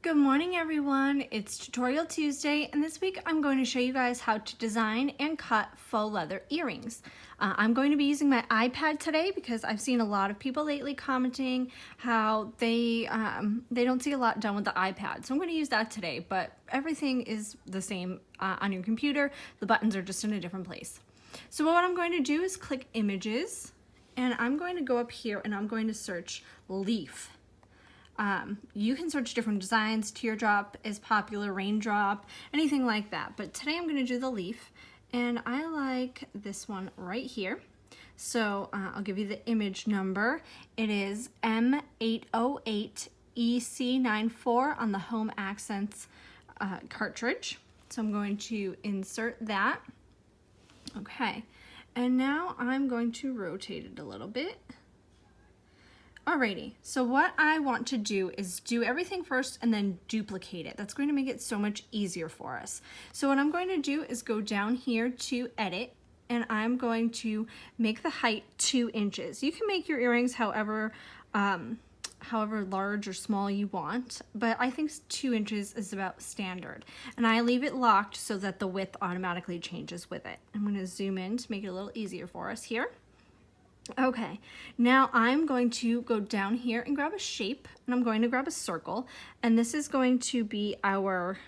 Good morning everyone, it's Tutorial Tuesday and this week I'm going to show you guys how to design and cut faux leather earrings. I'm going to be using my iPad today because I've seen a lot of people lately commenting how they don't see a lot done with the iPad. So I'm going to use that today, but everything is the same on your computer. The buttons are just in a different place. So what I'm going to do is click Images and I'm going to go up here and I'm going to search leaf. You can search different designs. Teardrop is popular, raindrop, anything like that. But today I'm going to do the leaf, and I like this one right here. So I'll give you the image number. It is M808EC94 on the Home Accents cartridge. So I'm going to insert that. Okay, and now I'm going to rotate it a little bit. Alrighty, so what I want to do is do everything first and then duplicate it. That's going to make it so much easier for us. So what I'm going to do is go down here to edit and I'm going to make the height 2 inches. You can make your earrings however large or small you want, but I think 2 inches is about standard. And I leave it locked so that the width automatically changes with it. I'm going to zoom in to make it a little easier for us here. Okay, now I'm going to go down here and grab a shape, and I'm going to grab a circle, and this is going to be our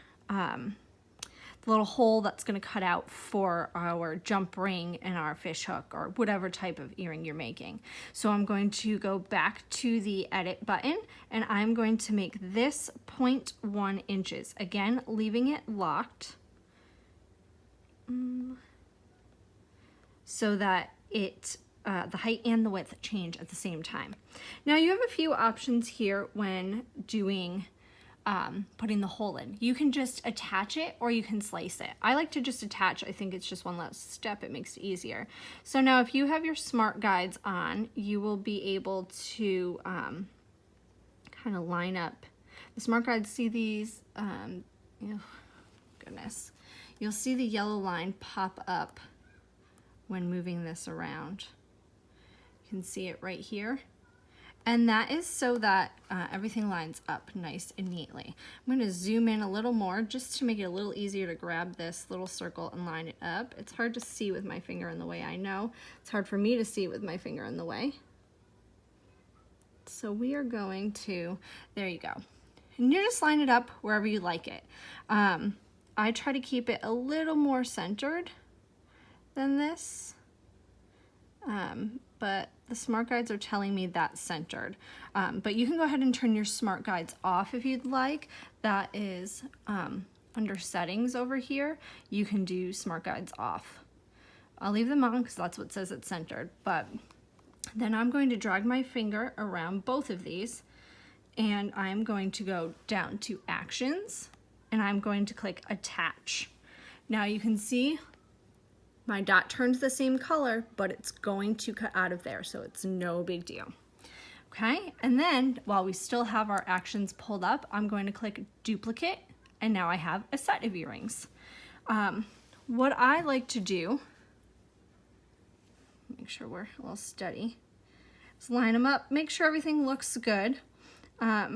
little hole that's going to cut out for our jump ring and our fish hook or whatever type of earring you're making. So I'm going to go back to the edit button and I'm going to make this 0.1 inches, again leaving it locked so that it the height and the width change at the same time. Now you have a few options here when doing putting the hole in. You can just attach it or you can slice it. I like to just attach. I think it's just one less step. It makes it easier. So now if you have your smart guides on, you will be able to kind of line up. The smart guides, see these, oh, goodness. You'll see the yellow line pop up when moving this around. Can see it right here, and that is so that everything lines up nice and neatly. I'm going to zoom in a little more just to make it a little easier to grab this little circle and line it up. It's hard to see with my finger in the way, I know. It's hard for me to see with my finger in the way. So we are going to, there you go. And you just line it up wherever you like it. I try to keep it a little more centered than this. But the smart guides are telling me that's centered. But you can go ahead and turn your smart guides off if you'd like. That is under settings over here. You can do smart guides off. I'll leave them on because that's what says it's centered. But then I'm going to drag my finger around both of these and I'm going to go down to Actions and I'm going to click Attach. Now you can see my dot turns the same color, but it's going to cut out of there, so it's no big deal. Okay, and then while we still have our actions pulled up, I'm going to click Duplicate, and now I have a set of earrings. What I like to do, make sure we're a little steady, is line them up, make sure everything looks good. Yeah,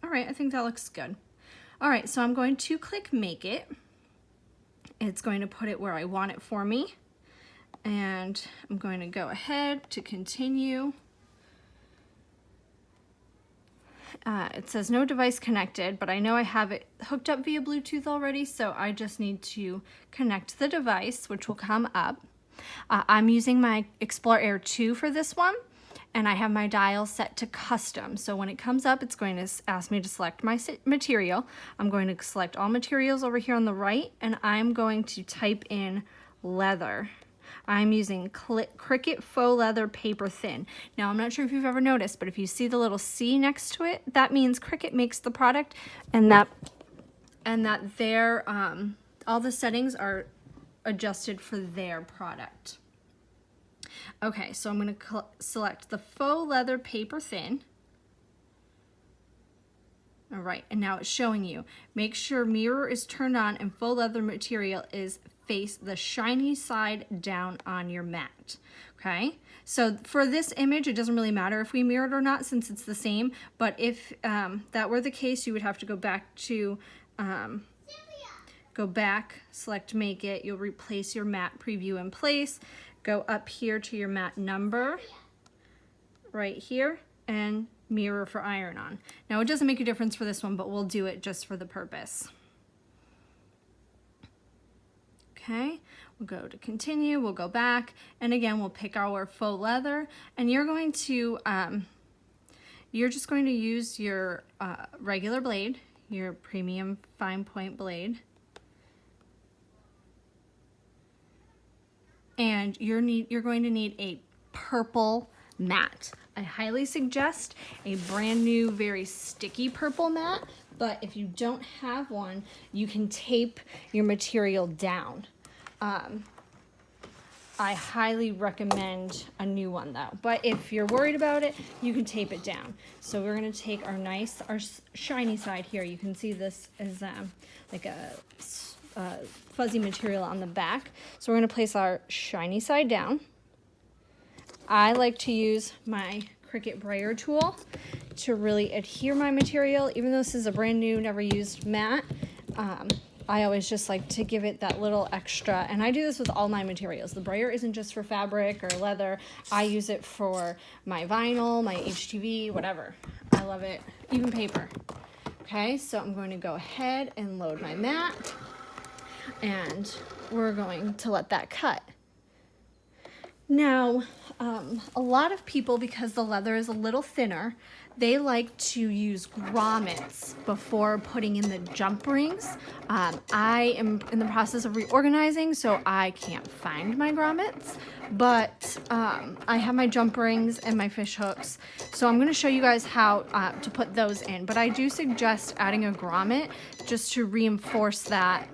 all right, I think that looks good. All right, so I'm going to click Make It. It's going to put it where I want it for me. And I'm going to go ahead to continue. It says no device connected, but I know I have it hooked up via Bluetooth already, so I just need to connect the device, which will come up. I'm using my Explore Air 2 for this one. And I have my dial set to custom. So when it comes up, it's going to ask me to select my material. I'm going to select all materials over here on the right, and I'm going to type in leather. I'm using Cricut Faux Leather Paper Thin. Now, I'm not sure if you've ever noticed, but if you see the little C next to it, that means Cricut makes the product, and that their all the settings are adjusted for their product. Okay, so I'm going to select the Faux Leather Paper Thin. All right, and now it's showing you. Make sure mirror is turned on and faux leather material is face the shiny side down on your mat. Okay, So for this image, it doesn't really matter if we mirrored or not since it's the same, but if that were the case, you would have to go back to, select make it, you'll replace your matte preview in place, go up here to your matte number, right here, and mirror for iron-on. Now it doesn't make a difference for this one, but we'll do it just for the purpose. Okay, we'll go to continue, we'll go back, and again, we'll pick our faux leather, and you're going to, you're just going to use your regular blade, your premium fine point blade, and you're going to need a purple matte. I highly suggest a brand new, very sticky purple matte, but if you don't have one, you can tape your material down. I highly recommend a new one though, but if you're worried about it, you can tape it down. So we're gonna take our shiny side here. You can see this is like a fuzzy material on the back. So we're gonna place our shiny side down. I like to use my Cricut brayer tool to really adhere my material. Even though this is a brand new, never used matte, I always just like to give it that little extra, and I do this with all my materials. The brayer isn't just for fabric or leather. I use it for my vinyl, my HTV, whatever. I love it, even paper. Okay, so I'm going to go ahead and load my mat, and we're going to let that cut. Now, a lot of people, because the leather is a little thinner, they like to use grommets before putting in the jump rings. I am in the process of reorganizing, so I can't find my grommets, but I have my jump rings and my fish hooks, so I'm going to show you guys how to put those in. But I do suggest adding a grommet just to reinforce that,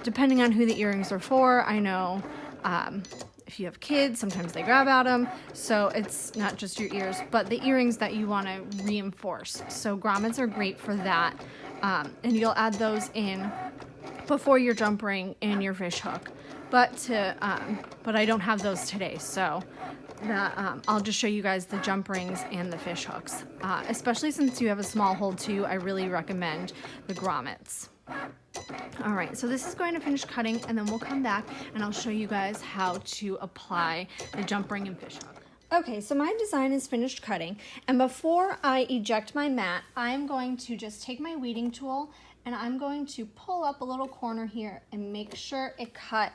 depending on who the earrings are for. I know if you have kids, sometimes they grab at them, so it's not just your ears, but the earrings that you want to reinforce. So grommets are great for that, and you'll add those in before your jump ring and your fish hook. But I don't have those today, so I'll just show you guys the jump rings and the fish hooks. Especially since you have a small hole too, I really recommend the grommets. All right, so this is going to finish cutting, and then we'll come back and I'll show you guys how to apply the jump ring and fish hook. Okay, so my design is finished cutting, and before I eject my mat, I'm going to just take my weeding tool and I'm going to pull up a little corner here and make sure it cut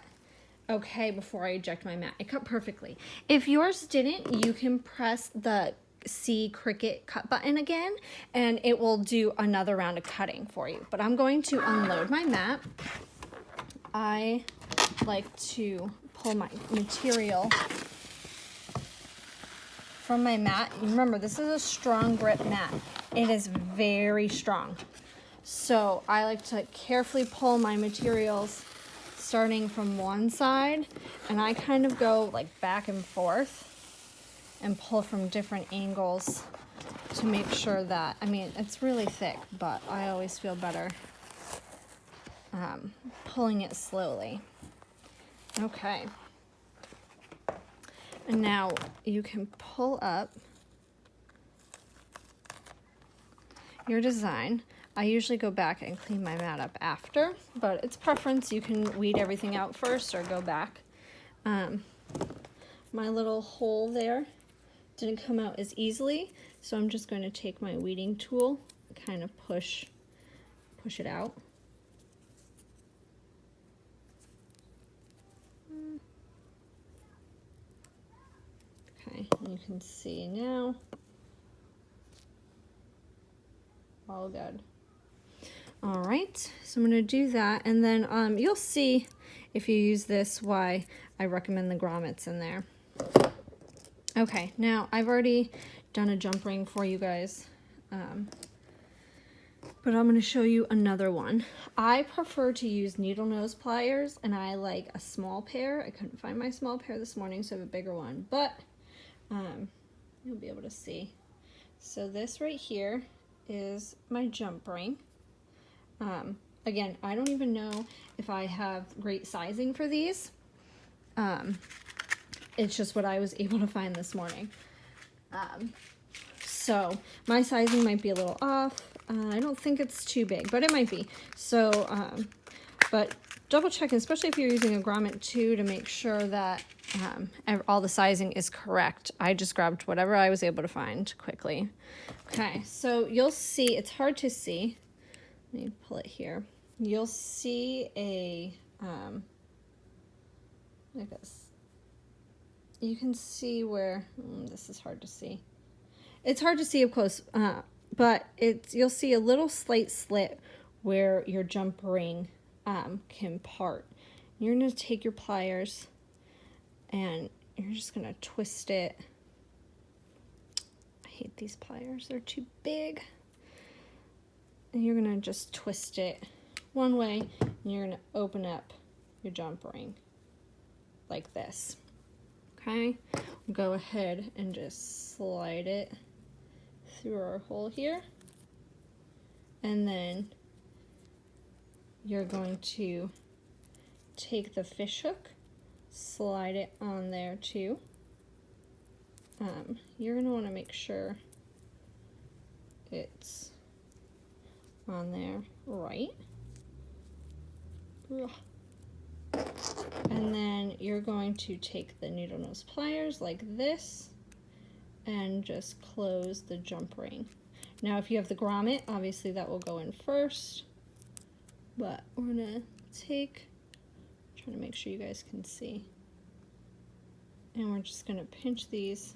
okay before I eject my mat. It cut perfectly. If yours didn't, you can press the C Cricut cut button again, and it will do another round of cutting for you. But I'm going to unload my mat. I like to pull my material from my mat. Remember, this is a strong grip mat. It is very strong. So I like to carefully pull my materials starting from one side, and I kind of go like back and forth and pull from different angles to make sure that, I mean, it's really thick, but I always feel better pulling it slowly. Okay. And now you can pull up your design. I usually go back and clean my mat up after, but it's preference. You can weed everything out first or go back. My little hole there didn't come out as easily, so I'm just going to take my weeding tool and kind of push it out. Okay, you can see now. All good. All right, so I'm going to do that, and then you'll see if you use this why I recommend the grommets in there. Okay, now I've already done a jump ring for you guys, but I'm going to show you another one. I prefer to use needle nose pliers, and I like a small pair. I couldn't find my small pair this morning, so I have a bigger one, but you'll be able to see. So this right here is my jump ring. Again, I don't even know if I have great sizing for these. it's just what I was able to find this morning. So my sizing might be a little off. I don't think it's too big, but it might be. So, but double check, especially if you're using a grommet too, to make sure that all the sizing is correct. I just grabbed whatever I was able to find quickly. Okay, so you'll see, it's hard to see. Let me pull it here. You'll see a, like this. You can see where, this is hard to see. It's hard to see up close, but you'll see a little slight slit where your jump ring can part. You're going to take your pliers and you're just going to twist it. I hate these pliers, they're too big. And you're going to just twist it one way and you're going to open up your jump ring like this. Okay, go ahead and just slide it through our hole here, and then you're going to take the fish hook, slide it on there too. You're going to want to make sure it's on there right. And then you're going to take the needle nose pliers like this and just close the jump ring. Now if you have the grommet, obviously that will go in first, but we're gonna trying to make sure you guys can see, and we're just gonna pinch these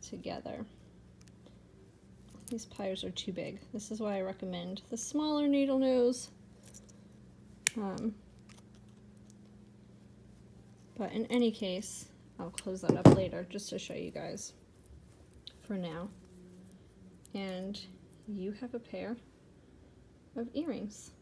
together. These pliers are too big. This is why I recommend the smaller needle nose. But in any case, I'll close that up later just to show you guys for now. And you have a pair of earrings.